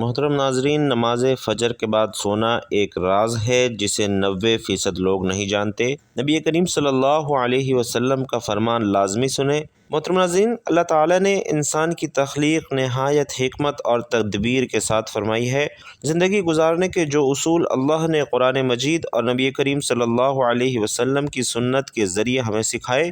محترم ناظرین، نماز فجر کے بعد سونا ایک راز ہے جسے 90% لوگ نہیں جانتے۔ نبی کریم صلی اللہ علیہ وسلم کا فرمان لازمی سنیں۔ محترم ناظرین، اللہ تعالیٰ نے انسان کی تخلیق نہایت حکمت اور تدبیر کے ساتھ فرمائی ہے۔ زندگی گزارنے کے جو اصول اللہ نے قرآن مجید اور نبی کریم صلی اللہ علیہ وسلم کی سنت کے ذریعے ہمیں سکھائے،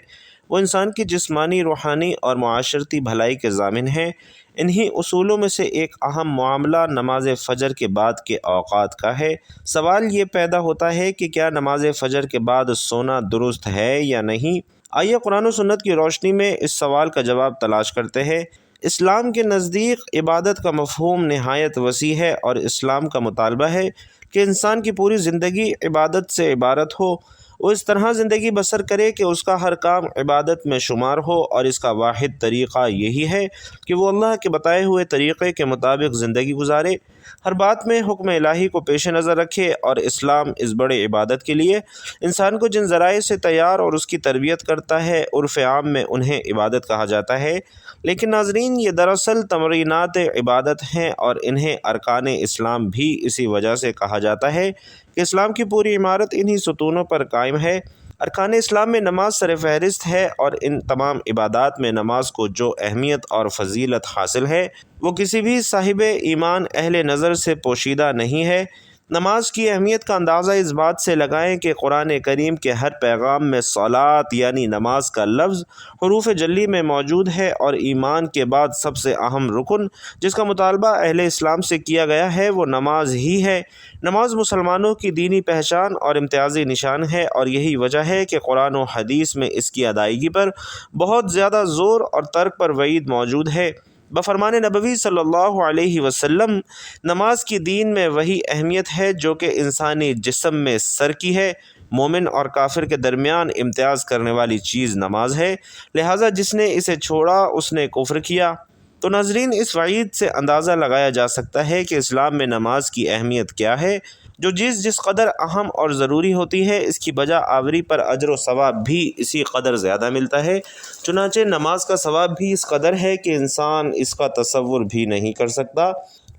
وہ انسان کی جسمانی، روحانی اور معاشرتی بھلائی کے ضامن ہیں۔ انہی اصولوں میں سے ایک اہم معاملہ نماز فجر کے بعد کے اوقات کا ہے۔ سوال یہ پیدا ہوتا ہے کہ کیا نماز فجر کے بعد سونا درست ہے یا نہیں؟ آئیے قرآن و سنت کی روشنی میں اس سوال کا جواب تلاش کرتے ہیں۔ اسلام کے نزدیک عبادت کا مفہوم نہایت وسیع ہے، اور اسلام کا مطالبہ ہے کہ انسان کی پوری زندگی عبادت سے عبارت ہو۔ وہ اس طرح زندگی بسر کرے کہ اس کا ہر کام عبادت میں شمار ہو، اور اس کا واحد طریقہ یہی ہے کہ وہ اللہ کے بتائے ہوئے طریقے کے مطابق زندگی گزارے، ہر بات میں حکم الہی کو پیش نظر رکھے۔ اور اسلام اس بڑے عبادت کے لیے انسان کو جن ذرائع سے تیار اور اس کی تربیت کرتا ہے، عرف عام میں انہیں عبادت کہا جاتا ہے۔ لیکن ناظرین، یہ دراصل تمرینات عبادت ہیں، اور انہیں ارکان اسلام بھی اسی وجہ سے کہا جاتا ہے کہ اسلام کی پوری عمارت انہی ستونوں پر قائم ہے۔ ارکان اسلام میں نماز سر فہرست ہے، اور ان تمام عبادات میں نماز کو جو اہمیت اور فضیلت حاصل ہے وہ کسی بھی صاحب ایمان اہل نظر سے پوشیدہ نہیں ہے۔ نماز کی اہمیت کا اندازہ اس بات سے لگائیں کہ قرآن کریم کے ہر پیغام میں صلاۃ یعنی نماز کا لفظ حروف جلی میں موجود ہے، اور ایمان کے بعد سب سے اہم رکن جس کا مطالبہ اہل اسلام سے کیا گیا ہے وہ نماز ہی ہے۔ نماز مسلمانوں کی دینی پہچان اور امتیازی نشان ہے، اور یہی وجہ ہے کہ قرآن و حدیث میں اس کی ادائیگی پر بہت زیادہ زور اور ترک پر وعید موجود ہے۔ بفرمان نبوی صلی اللہ علیہ وسلم، نماز کی دین میں وہی اہمیت ہے جو کہ انسانی جسم میں سر کی ہے۔ مومن اور کافر کے درمیان امتیاز کرنے والی چیز نماز ہے، لہٰذا جس نے اسے چھوڑا اس نے کفر کیا۔ تو ناظرین، اس وعید سے اندازہ لگایا جا سکتا ہے کہ اسلام میں نماز کی اہمیت کیا ہے۔ جو چیز جس قدر اہم اور ضروری ہوتی ہے، اس کی بجا آوری پر اجر و ثواب بھی اسی قدر زیادہ ملتا ہے۔ چنانچہ نماز کا ثواب بھی اس قدر ہے کہ انسان اس کا تصور بھی نہیں کر سکتا۔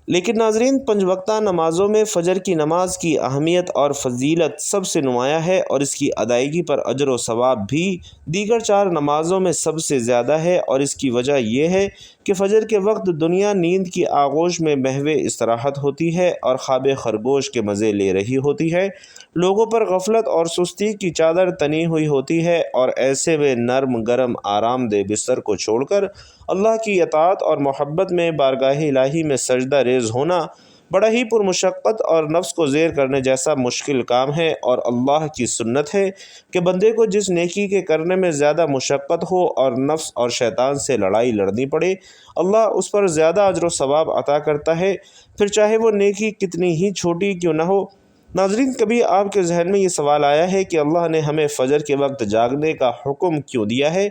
لیکن ناظرین، 5 وقتہ نمازوں میں فجر کی نماز کی اہمیت اور فضیلت سب سے نمایاں ہے، اور اس کی ادائیگی پر اجر و ثواب بھی دیگر 4 نمازوں میں سب سے زیادہ ہے۔ اور اس کی وجہ یہ ہے کہ فجر کے وقت دنیا نیند کی آغوش میں محو استراحت ہوتی ہے اور خواب خرگوش کے مزے لے رہی ہوتی ہے۔ لوگوں پر غفلت اور سستی کی چادر تنی ہوئی ہوتی ہے، اور ایسے میں نرم گرم آرام دہ بستر کو چھوڑ کر اللہ کی اطاعت اور محبت میں بارگاہ الہی میں سجدہ ریز ہونا بڑا ہی پرمشقت اور نفس کو زیر کرنے جیسا مشکل کام ہے۔ اور اللہ کی سنت ہے کہ بندے کو جس نیکی کے کرنے میں زیادہ مشقت ہو اور نفس اور شیطان سے لڑائی لڑنی پڑے، اللہ اس پر زیادہ اجر و ثواب عطا کرتا ہے، پھر چاہے وہ نیکی کتنی ہی چھوٹی کیوں نہ ہو۔ ناظرین، کبھی آپ کے ذہن میں یہ سوال آیا ہے کہ اللہ نے ہمیں فجر کے وقت جاگنے کا حکم کیوں دیا ہے؟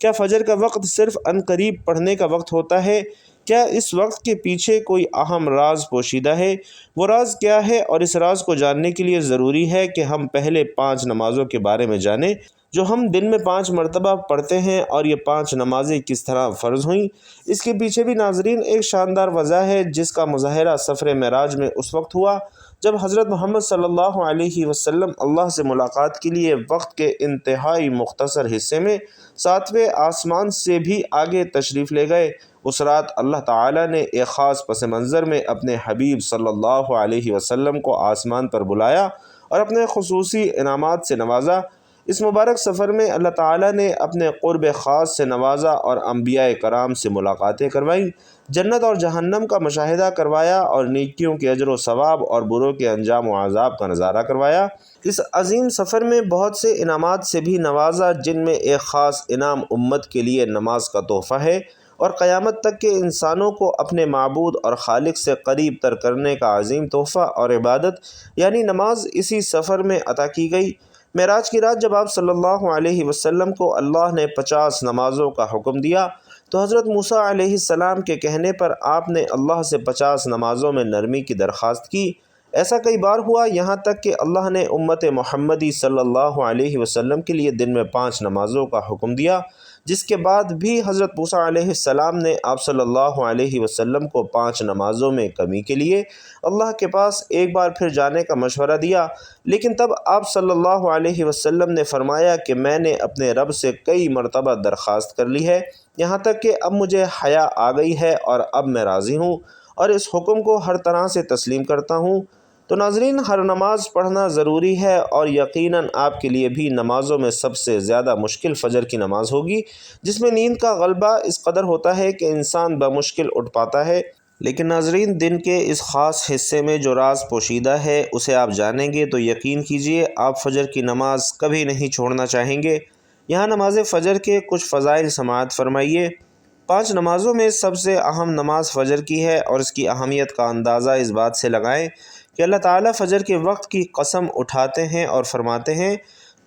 کیا فجر کا وقت صرف عنقریب پڑھنے کا وقت ہوتا ہے؟ کیا اس وقت کے پیچھے کوئی اہم راز پوشیدہ ہے؟ وہ راز کیا ہے؟ اور اس راز کو جاننے کے لیے ضروری ہے کہ ہم پہلے 5 نمازوں کے بارے میں جانیں جو ہم دن میں 5 مرتبہ پڑھتے ہیں، اور یہ 5 نمازیں کس طرح فرض ہوئیں۔ اس کے پیچھے بھی ناظرین ایک شاندار وجہ ہے جس کا مظاہرہ سفر معراج میں اس وقت ہوا جب حضرت محمد صلی اللہ علیہ وسلم اللہ سے ملاقات کے لیے وقت کے انتہائی مختصر حصے میں 7ویں آسمان سے بھی آگے تشریف لے گئے۔ اس رات اللہ تعالیٰ نے ایک خاص پس منظر میں اپنے حبیب صلی اللہ علیہ وسلم کو آسمان پر بلایا اور اپنے خصوصی انعامات سے نوازا۔ اس مبارک سفر میں اللہ تعالیٰ نے اپنے قرب خاص سے نوازا اور انبیاء کرام سے ملاقاتیں کروائیں، جنت اور جہنم کا مشاہدہ کروایا، اور نیکیوں کے اجر و ثواب اور بروں کے انجام و عذاب کا نظارہ کروایا۔ اس عظیم سفر میں بہت سے انعامات سے بھی نوازا، جن میں ایک خاص انعام امت کے لیے نماز کا تحفہ ہے، اور قیامت تک کے انسانوں کو اپنے معبود اور خالق سے قریب تر کرنے کا عظیم تحفہ اور عبادت یعنی نماز اسی سفر میں عطا کی گئی۔ معراج کی رات جب آپ صلی اللہ علیہ وسلم کو اللہ نے 50 نمازوں کا حکم دیا تو حضرت موسیٰ علیہ السلام کے کہنے پر آپ نے اللہ سے 50 نمازوں میں نرمی کی درخواست کی۔ ایسا کئی بار ہوا، یہاں تک کہ اللہ نے امت محمدی صلی اللہ علیہ وسلم کے لیے دن میں 5 نمازوں کا حکم دیا، جس کے بعد بھی حضرت موسیٰ علیہ السلام نے آپ صلی اللہ علیہ وسلم کو 5 نمازوں میں کمی کے لیے اللہ کے پاس ایک بار پھر جانے کا مشورہ دیا، لیکن تب آپ صلی اللہ علیہ وسلم نے فرمایا کہ میں نے اپنے رب سے کئی مرتبہ درخواست کر لی ہے، یہاں تک کہ اب مجھے حیا آ گئی ہے اور اب میں راضی ہوں اور اس حکم کو ہر طرح سے تسلیم کرتا ہوں۔ تو ناظرین، ہر نماز پڑھنا ضروری ہے، اور یقیناً آپ کے لیے بھی نمازوں میں سب سے زیادہ مشکل فجر کی نماز ہوگی، جس میں نیند کا غلبہ اس قدر ہوتا ہے کہ انسان بمشکل اٹھ پاتا ہے۔ لیکن ناظرین، دن کے اس خاص حصے میں جو راز پوشیدہ ہے اسے آپ جانیں گے تو یقین کیجئے آپ فجر کی نماز کبھی نہیں چھوڑنا چاہیں گے۔ یہاں نماز فجر کے کچھ فضائل سماعت فرمائیے۔ 5 نمازوں میں سب سے اہم نماز فجر کی ہے، اور اس کی اہمیت کا اندازہ اس بات سے لگائیں کہ اللہ تعالیٰ فجر کے وقت کی قسم اٹھاتے ہیں اور فرماتے ہیں،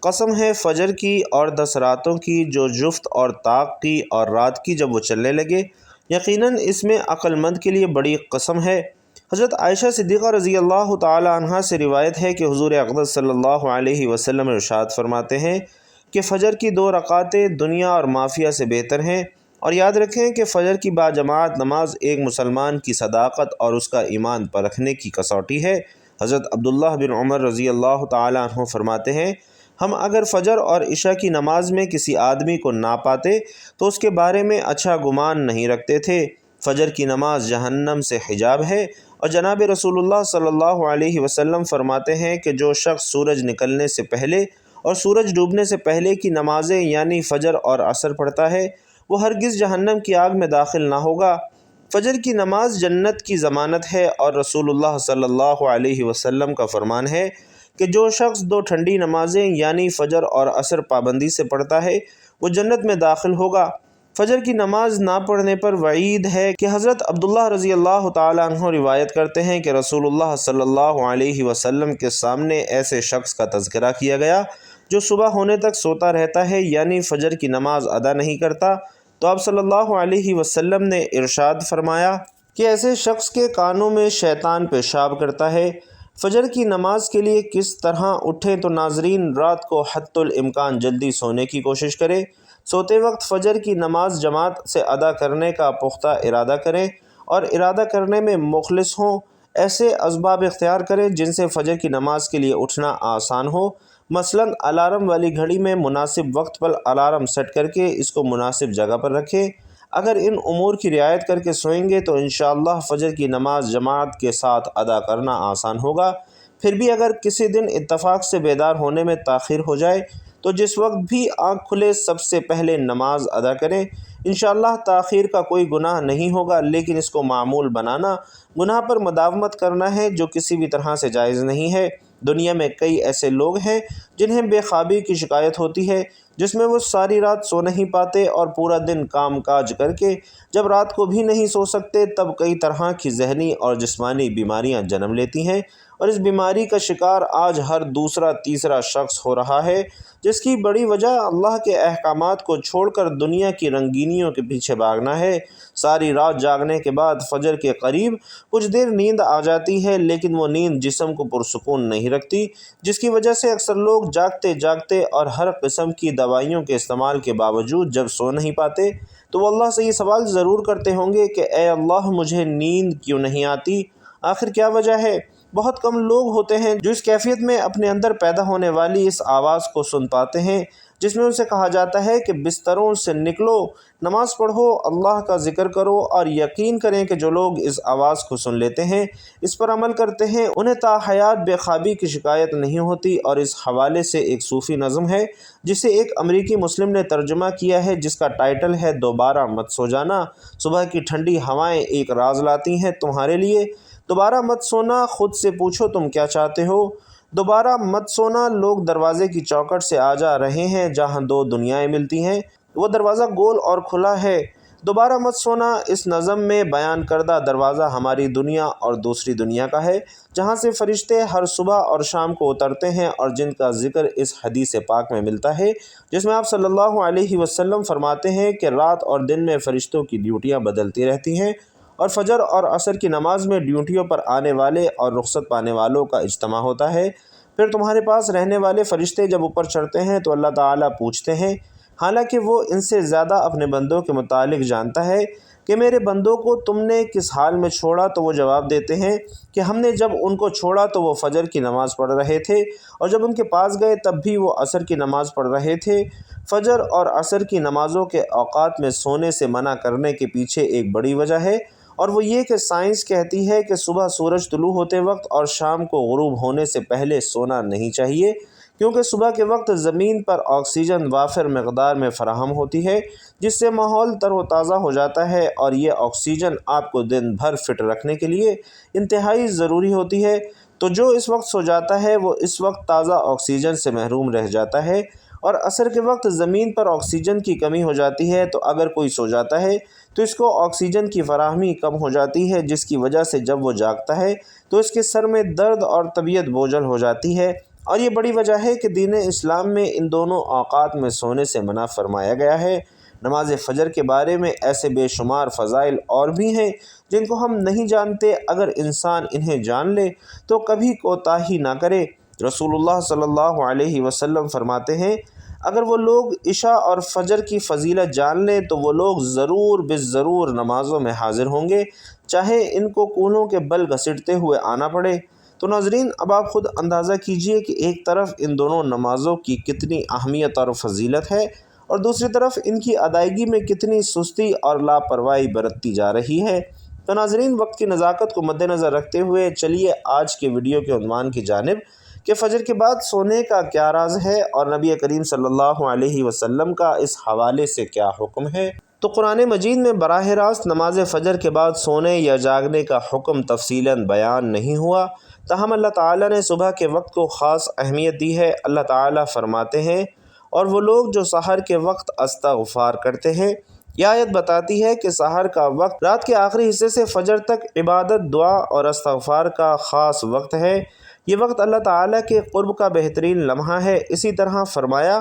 قسم ہے فجر کی اور 10 راتوں کی جو جفت اور طاق کی اور رات کی جب وہ چلنے لگے، یقیناً اس میں عقل مند کے لیے بڑی قسم ہے۔ حضرت عائشہ صدیقہ رضی اللہ تعالی عنہا سے روایت ہے کہ حضور اقدس صلی اللہ علیہ وسلم ارشاد فرماتے ہیں کہ فجر کی 2 رکعتیں دنیا اور مافیہ سے بہتر ہیں، اور یاد رکھیں کہ فجر کی باجماعت نماز ایک مسلمان کی صداقت اور اس کا ایمان پرکھنے کی کسوٹی ہے۔ حضرت عبداللہ بن عمر رضی اللہ تعالی عنہ فرماتے ہیں، ہم اگر فجر اور عشاء کی نماز میں کسی آدمی کو نہ پاتے تو اس کے بارے میں اچھا گمان نہیں رکھتے تھے۔ فجر کی نماز جہنم سے حجاب ہے، اور جناب رسول اللہ صلی اللہ علیہ وسلم فرماتے ہیں کہ جو شخص سورج نکلنے سے پہلے اور سورج ڈوبنے سے پہلے کی نمازیں یعنی فجر اور عصر پڑھتا ہے، وہ ہرگز جہنم کی آگ میں داخل نہ ہوگا۔ فجر کی نماز جنت کی ضمانت ہے، اور رسول اللہ صلی اللہ علیہ وسلم کا فرمان ہے کہ جو شخص 2 ٹھنڈی نمازیں یعنی فجر اور عصر پابندی سے پڑھتا ہے وہ جنت میں داخل ہوگا۔ فجر کی نماز نہ پڑھنے پر وعید ہے کہ حضرت عبداللہ رضی اللہ تعالی عنہ روایت کرتے ہیں کہ رسول اللہ صلی اللہ علیہ وسلم کے سامنے ایسے شخص کا تذکرہ کیا گیا جو صبح ہونے تک سوتا رہتا ہے یعنی فجر کی نماز ادا نہیں کرتا، تو آپ صلی اللہ علیہ وسلم نے ارشاد فرمایا کہ ایسے شخص کے کانوں میں شیطان پیشاب کرتا ہے۔ فجر کی نماز کے لیے کس طرح اٹھیں؟ تو ناظرین، رات کو حتی الامکان جلدی سونے کی کوشش کریں۔ سوتے وقت فجر کی نماز جماعت سے ادا کرنے کا پختہ ارادہ کریں، اور ارادہ کرنے میں مخلص ہوں۔ ایسے اسباب اختیار کریں جن سے فجر کی نماز کے لیے اٹھنا آسان ہو، مثلاً الارم والی گھڑی میں مناسب وقت پر الارم سیٹ کر کے اس کو مناسب جگہ پر رکھیں۔ اگر ان امور کی رعایت کر کے سوئیں گے تو انشاءاللہ فجر کی نماز جماعت کے ساتھ ادا کرنا آسان ہوگا۔ پھر بھی اگر کسی دن اتفاق سے بیدار ہونے میں تاخیر ہو جائے تو جس وقت بھی آنکھ کھلے سب سے پہلے نماز ادا کریں۔ انشاءاللہ تاخیر کا کوئی گناہ نہیں ہوگا، لیکن اس کو معمول بنانا، گناہ پر مداومت کرنا ہے جو کسی بھی طرح سے جائز نہیں ہے۔ دنیا میں کئی ایسے لوگ ہیں جنہیں بے خوابی کی شکایت ہوتی ہے، جس میں وہ ساری رات سو نہیں پاتے اور پورا دن کام کاج کر کے جب رات کو بھی نہیں سو سکتے تب کئی طرح کی ذہنی اور جسمانی بیماریاں جنم لیتی ہیں، اور اس بیماری کا شکار آج ہر دوسرا تیسرا شخص ہو رہا ہے، جس کی بڑی وجہ اللہ کے احکامات کو چھوڑ کر دنیا کی رنگینیوں کے پیچھے بھاگنا ہے۔ ساری رات جاگنے کے بعد فجر کے قریب کچھ دیر نیند آ جاتی ہے، لیکن وہ نیند جسم کو پرسکون نہیں رکھتی، جس کی وجہ سے اکثر لوگ جاگتے جاگتے اور ہر قسم کی دوائیوں کے استعمال کے باوجود جب سو نہیں پاتے تو وہ اللہ سے یہ سوال ضرور کرتے ہوں گے کہ اے اللہ، مجھے نیند کیوں نہیں آتی؟ آخر کیا وجہ ہے؟ بہت کم لوگ ہوتے ہیں جو اس کیفیت میں اپنے اندر پیدا ہونے والی اس آواز کو سن پاتے ہیں جس میں ان سے کہا جاتا ہے کہ بستروں سے نکلو، نماز پڑھو، اللہ کا ذکر کرو، اور یقین کریں کہ جو لوگ اس آواز کو سن لیتے ہیں، اس پر عمل کرتے ہیں، انہیں تا حیات بے خوابی کی شکایت نہیں ہوتی۔ اور اس حوالے سے ایک صوفی نظم ہے جسے ایک امریکی مسلم نے ترجمہ کیا ہے، جس کا ٹائٹل ہے دوبارہ مت سو جانا، صبح کی ٹھنڈی ہوائیں ایک راز لاتی ہیں تمہارے لیے، دوبارہ مت سونا، خود سے پوچھو تم کیا چاہتے ہو، دوبارہ مت سونا، لوگ دروازے کی چوکھٹ سے آ جا رہے ہیں جہاں 2 دنیایں ملتی ہیں، وہ دروازہ گول اور کھلا ہے، دوبارہ مت سونا۔ اس نظم میں بیان کردہ دروازہ ہماری دنیا اور دوسری دنیا کا ہے، جہاں سے فرشتے ہر صبح اور شام کو اترتے ہیں، اور جن کا ذکر اس حدیث پاک میں ملتا ہے جس میں آپ صلی اللہ علیہ وسلم فرماتے ہیں کہ رات اور دن میں فرشتوں کی ڈیوٹیاں بدلتی رہتی ہیں، اور فجر اور عصر کی نماز میں ڈیوٹیوں پر آنے والے اور رخصت پانے والوں کا اجتماع ہوتا ہے۔ پھر تمہارے پاس رہنے والے فرشتے جب اوپر چڑھتے ہیں تو اللہ تعالیٰ پوچھتے ہیں حالانکہ وہ ان سے زیادہ اپنے بندوں کے متعلق جانتا ہے کہ میرے بندوں کو تم نے کس حال میں چھوڑا، تو وہ جواب دیتے ہیں کہ ہم نے جب ان کو چھوڑا تو وہ فجر کی نماز پڑھ رہے تھے، اور جب ان کے پاس گئے تب بھی وہ عصر کی نماز پڑھ رہے تھے۔ فجر اور عصر کی نمازوں کے اوقات میں سونے سے منع کرنے کے پیچھے ایک بڑی وجہ ہے، اور وہ یہ کہ سائنس کہتی ہے کہ صبح سورج طلوع ہوتے وقت اور شام کو غروب ہونے سے پہلے سونا نہیں چاہیے، کیونکہ صبح کے وقت زمین پر آکسیجن وافر مقدار میں فراہم ہوتی ہے، جس سے ماحول تر و تازہ ہو جاتا ہے، اور یہ آکسیجن آپ کو دن بھر فٹ رکھنے کے لیے انتہائی ضروری ہوتی ہے۔ تو جو اس وقت سو جاتا ہے وہ اس وقت تازہ آکسیجن سے محروم رہ جاتا ہے، اور عصر کے وقت زمین پر آکسیجن کی کمی ہو جاتی ہے، تو اگر کوئی سو جاتا ہے تو اس کو آکسیجن کی فراہمی کم ہو جاتی ہے، جس کی وجہ سے جب وہ جاگتا ہے تو اس کے سر میں درد اور طبیعت بوجھل ہو جاتی ہے، اور یہ بڑی وجہ ہے کہ دین اسلام میں ان دونوں اوقات میں سونے سے منع فرمایا گیا ہے۔ نماز فجر کے بارے میں ایسے بے شمار فضائل اور بھی ہیں جن کو ہم نہیں جانتے، اگر انسان انہیں جان لے تو کبھی کوتاہی نہ کرے۔ رسول اللہ صلی اللہ علیہ وسلم فرماتے ہیں، اگر وہ لوگ عشاء اور فجر کی فضیلت جان لیں تو وہ لوگ ضرور بالضرور نمازوں میں حاضر ہوں گے، چاہے ان کو کونوں کے بل گھسیٹتے ہوئے آنا پڑے۔ تو ناظرین، اب آپ خود اندازہ کیجئے کہ ایک طرف ان دونوں نمازوں کی کتنی اہمیت اور فضیلت ہے، اور دوسری طرف ان کی ادائیگی میں کتنی سستی اور لاپرواہی برتی جا رہی ہے۔ تو ناظرین، وقت کی نزاکت کو مد نظر رکھتے ہوئے چلیے آج کے ویڈیو کے عنوان کی جانب کہ فجر کے بعد سونے کا کیا راز ہے، اور نبی کریم صلی اللہ علیہ وسلم کا اس حوالے سے کیا حکم ہے۔ تو قرآن مجید میں براہ راست نماز فجر کے بعد سونے یا جاگنے کا حکم تفصیلاً بیان نہیں ہوا، تاہم اللہ تعالیٰ نے صبح کے وقت کو خاص اہمیت دی ہے۔ اللہ تعالیٰ فرماتے ہیں، اور وہ لوگ جو سحر کے وقت استغفار کرتے ہیں۔ یہ آیت بتاتی ہے کہ سحر کا وقت رات کے آخری حصے سے فجر تک عبادت، دعا اور استغفار کا خاص وقت ہے۔ یہ وقت اللہ تعالیٰ کے قرب کا بہترین لمحہ ہے۔ اسی طرح فرمایا،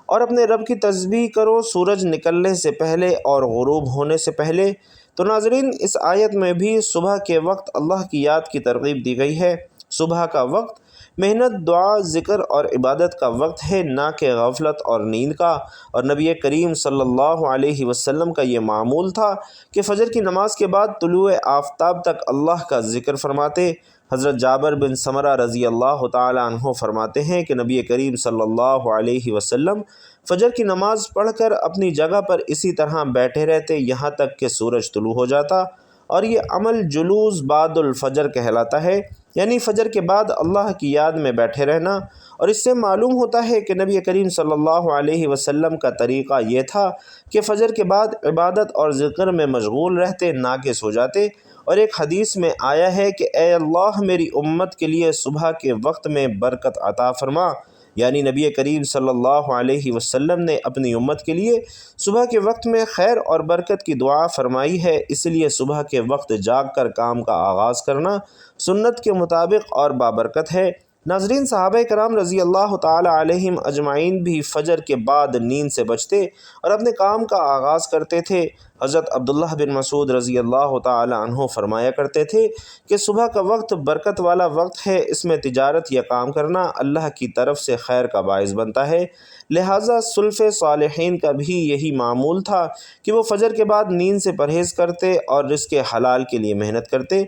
اور اپنے رب کی تسبیح کرو سورج نکلنے سے پہلے اور غروب ہونے سے پہلے۔ تو ناظرین، اس آیت میں بھی صبح کے وقت اللہ کی یاد کی ترغیب دی گئی ہے۔ صبح کا وقت محنت، دعا، ذکر اور عبادت کا وقت ہے، نہ کہ غفلت اور نیند کا، اور نبی کریم صلی اللہ علیہ وسلم کا یہ معمول تھا کہ فجر کی نماز کے بعد طلوع آفتاب تک اللہ کا ذکر فرماتے۔ حضرت جابر بن سمرہ رضی اللہ تعالی عنہ فرماتے ہیں کہ نبی کریم صلی اللہ علیہ وسلم فجر کی نماز پڑھ کر اپنی جگہ پر اسی طرح بیٹھے رہتے یہاں تک کہ سورج طلوع ہو جاتا، اور یہ عمل جلوس بعد الفجر کہلاتا ہے، یعنی فجر کے بعد اللہ کی یاد میں بیٹھے رہنا۔ اور اس سے معلوم ہوتا ہے کہ نبی کریم صلی اللہ علیہ وسلم کا طریقہ یہ تھا کہ فجر کے بعد عبادت اور ذکر میں مشغول رہتے، نہ کہ سو جاتے۔ اور ایک حدیث میں آیا ہے کہ اے اللہ، میری امت کے لیے صبح کے وقت میں برکت عطا فرما، یعنی نبی کریم صلی اللہ علیہ وسلم نے اپنی امت کے لیے صبح کے وقت میں خیر اور برکت کی دعا فرمائی ہے، اس لیے صبح کے وقت جاگ کر کام کا آغاز کرنا سنت کے مطابق اور بابرکت ہے۔ ناظرین، صحابہ کرام رضی اللہ تعالی علیہم اجمعین بھی فجر کے بعد نیند سے بچتے اور اپنے کام کا آغاز کرتے تھے۔ حضرت عبداللہ بن مسعود رضی اللہ تعالی عنہ فرمایا کرتے تھے کہ صبح کا وقت برکت والا وقت ہے، اس میں تجارت یا کام کرنا اللہ کی طرف سے خیر کا باعث بنتا ہے، لہٰذا سلف صالحین کا بھی یہی معمول تھا کہ وہ فجر کے بعد نیند سے پرہیز کرتے اور رزق حلال کے لیے محنت کرتے۔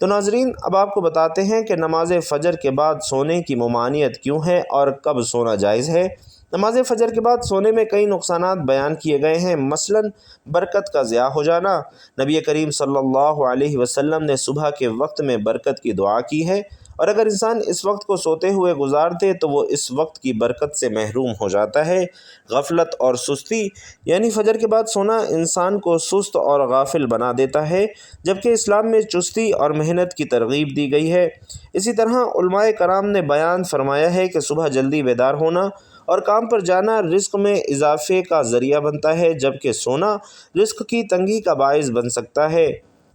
تو ناظرین، اب آپ کو بتاتے ہیں کہ نماز فجر کے بعد سونے کی ممانعت کیوں ہے اور کب سونا جائز ہے۔ نماز فجر کے بعد سونے میں کئی نقصانات بیان کیے گئے ہیں، مثلاً برکت کا ضیاع ہو جانا۔ نبی کریم صلی اللہ علیہ وسلم نے صبح کے وقت میں برکت کی دعا کی ہے، اور اگر انسان اس وقت کو سوتے ہوئے گزار دے تو وہ اس وقت کی برکت سے محروم ہو جاتا ہے۔ غفلت اور سستی، یعنی فجر کے بعد سونا انسان کو سست اور غافل بنا دیتا ہے، جبکہ اسلام میں چستی اور محنت کی ترغیب دی گئی ہے۔ اسی طرح علماء کرام نے بیان فرمایا ہے کہ صبح جلدی بیدار ہونا اور کام پر جانا رزق میں اضافے کا ذریعہ بنتا ہے، جبکہ سونا رزق کی تنگی کا باعث بن سکتا ہے۔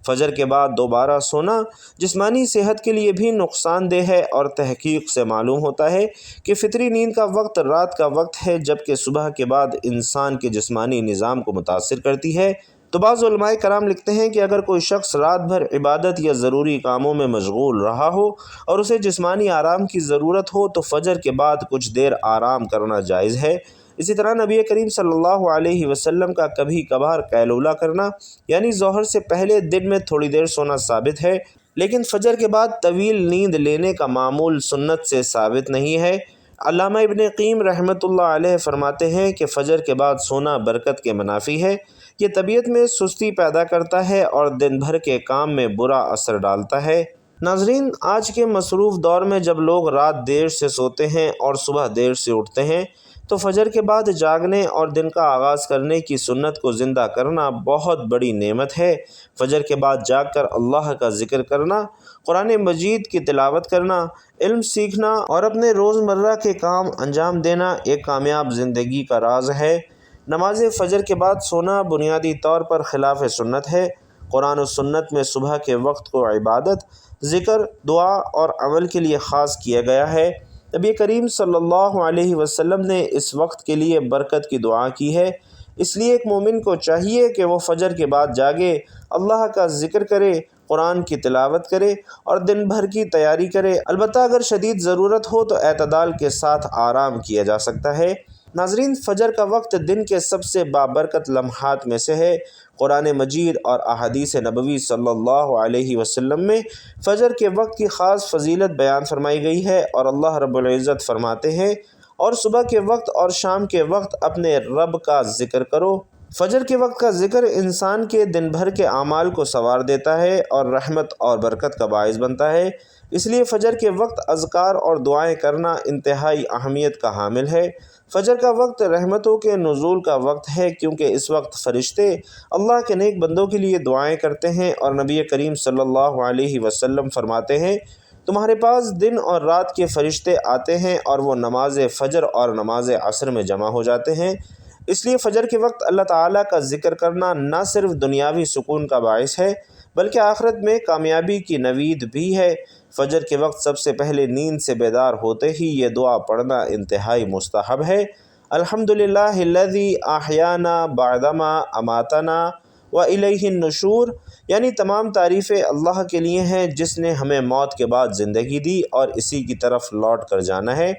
فجر کے بعد دوبارہ سونا جسمانی صحت کے لیے بھی نقصان دہ ہے، اور تحقیق سے معلوم ہوتا ہے کہ فطری نیند کا وقت رات کا وقت ہے، جبکہ صبح کے بعد انسان کے جسمانی نظام کو متاثر کرتی ہے۔ تو بعض علماء کرام لکھتے ہیں کہ اگر کوئی شخص رات بھر عبادت یا ضروری کاموں میں مشغول رہا ہو اور اسے جسمانی آرام کی ضرورت ہو تو فجر کے بعد کچھ دیر آرام کرنا جائز ہے۔ اسی طرح نبی کریم صلی اللہ علیہ وسلم کا کبھی کبھار قیلولہ کرنا یعنی ظہر سے پہلے دن میں تھوڑی دیر سونا ثابت ہے، لیکن فجر کے بعد طویل نیند لینے کا معمول سنت سے ثابت نہیں ہے۔ علامہ ابن قیم رحمۃ اللہ علیہ فرماتے ہیں کہ فجر کے بعد سونا برکت کے منافی ہے، یہ طبیعت میں سستی پیدا کرتا ہے اور دن بھر کے کام میں برا اثر ڈالتا ہے۔ ناظرین، آج کے مصروف دور میں جب لوگ رات دیر سے سوتے ہیں اور صبح دیر سے اٹھتے ہیں تو فجر کے بعد جاگنے اور دن کا آغاز کرنے کی سنت کو زندہ کرنا بہت بڑی نعمت ہے۔ فجر کے بعد جاگ کر اللہ کا ذکر کرنا، قرآن مجید کی تلاوت کرنا، علم سیکھنا اور اپنے روزمرہ کے کام انجام دینا ایک کامیاب زندگی کا راز ہے۔ نماز فجر کے بعد سونا بنیادی طور پر خلاف سنت ہے۔ قرآن و سنت میں صبح کے وقت کو عبادت، ذکر، دعا اور عمل کے لیے خاص کیا گیا ہے۔ نبی کریم صلی اللہ علیہ وسلم نے اس وقت کے لیے برکت کی دعا کی ہے، اس لیے ایک مومن کو چاہیے کہ وہ فجر کے بعد جاگے، اللہ کا ذکر کرے، قرآن کی تلاوت کرے اور دن بھر کی تیاری کرے۔ البتہ اگر شدید ضرورت ہو تو اعتدال کے ساتھ آرام کیا جا سکتا ہے۔ ناظرین، فجر کا وقت دن کے سب سے بابرکت لمحات میں سے ہے۔ قرآن مجید اور احادیث نبوی صلی اللہ علیہ وسلم میں فجر کے وقت کی خاص فضیلت بیان فرمائی گئی ہے اور اللہ رب العزت فرماتے ہیں، اور صبح کے وقت اور شام کے وقت اپنے رب کا ذکر کرو۔ فجر کے وقت کا ذکر انسان کے دن بھر کے اعمال کو سنوار دیتا ہے اور رحمت اور برکت کا باعث بنتا ہے، اس لیے فجر کے وقت اذکار اور دعائیں کرنا انتہائی اہمیت کا حامل ہے۔ فجر کا وقت رحمتوں کے نزول کا وقت ہے، کیونکہ اس وقت فرشتے اللہ کے نیک بندوں کے لیے دعائیں کرتے ہیں، اور نبی کریم صلی اللہ علیہ وسلم فرماتے ہیں، تمہارے پاس دن اور رات کے فرشتے آتے ہیں اور وہ نماز فجر اور نماز عصر میں جمع ہو جاتے ہیں۔ اس لیے فجر کے وقت اللہ تعالیٰ کا ذکر کرنا نہ صرف دنیاوی سکون کا باعث ہے بلکہ آخرت میں کامیابی کی نوید بھی ہے۔ فجر کے وقت سب سے پہلے نیند سے بیدار ہوتے ہی یہ دعا پڑھنا انتہائی مستحب ہے۔ الحمدللہ الذی احیانا بعدما اماتنا والیہ النشور، یعنی تمام تعریفیں اللہ کے لیے ہیں جس نے ہمیں موت کے بعد زندگی دی اور اسی کی طرف لوٹ کر جانا ہے۔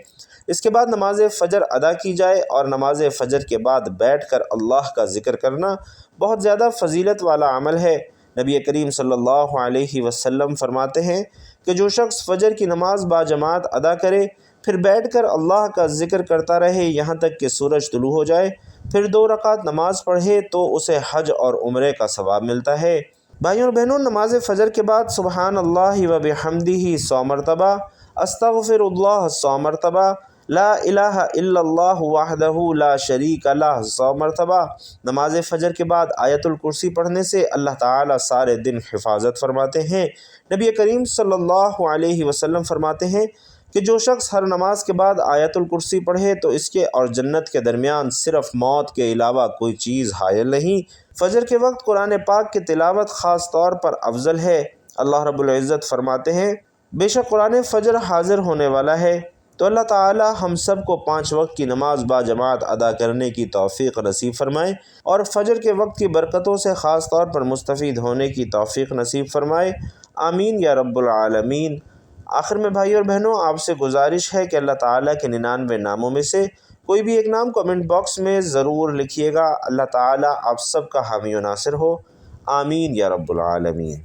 اس کے بعد نماز فجر ادا کی جائے، اور نماز فجر کے بعد بیٹھ کر اللہ کا ذکر کرنا بہت زیادہ فضیلت والا عمل ہے۔ نبی کریم صلی اللہ علیہ وسلم فرماتے ہیں کہ جو شخص فجر کی نماز باجماعت ادا کرے، پھر بیٹھ کر اللہ کا ذکر کرتا رہے یہاں تک کہ سورج طلوع ہو جائے، پھر 2 رکعت نماز پڑھے تو اسے حج اور عمرے کا ثواب ملتا ہے۔ بھائیوں اور بہنوں، نماز فجر کے بعد سبحان اللہ و بحمدہ 100 مرتبہ، استغفر اللہ 100 مرتبہ، لا الہ الا اللہ وحدہ لا شریک لہ 100 مرتبہ۔ نماز فجر کے بعد آیت الکرسی پڑھنے سے اللہ تعالیٰ سارے دن حفاظت فرماتے ہیں۔ نبی کریم صلی اللہ علیہ وسلم فرماتے ہیں کہ جو شخص ہر نماز کے بعد آیت الکرسی پڑھے تو اس کے اور جنت کے درمیان صرف موت کے علاوہ کوئی چیز حائل نہیں۔ فجر کے وقت قرآن پاک کی تلاوت خاص طور پر افضل ہے۔ اللہ رب العزت فرماتے ہیں، بے شک قرآن فجر حاضر ہونے والا ہے۔ تو اللہ تعالی ہم سب کو 5 وقت کی نماز باجماعت ادا کرنے کی توفیق نصیب فرمائے اور فجر کے وقت کی برکتوں سے خاص طور پر مستفید ہونے کی توفیق نصیب فرمائے، آمین یا رب العالمین۔ آخر میں بھائی اور بہنوں، آپ سے گزارش ہے کہ اللہ تعالیٰ کے 99 ناموں میں سے کوئی بھی ایک نام کمنٹ باکس میں ضرور لکھیے گا۔ اللہ تعالیٰ آپ سب کا حامی و ناصر ہو، آمین یا رب العالمین۔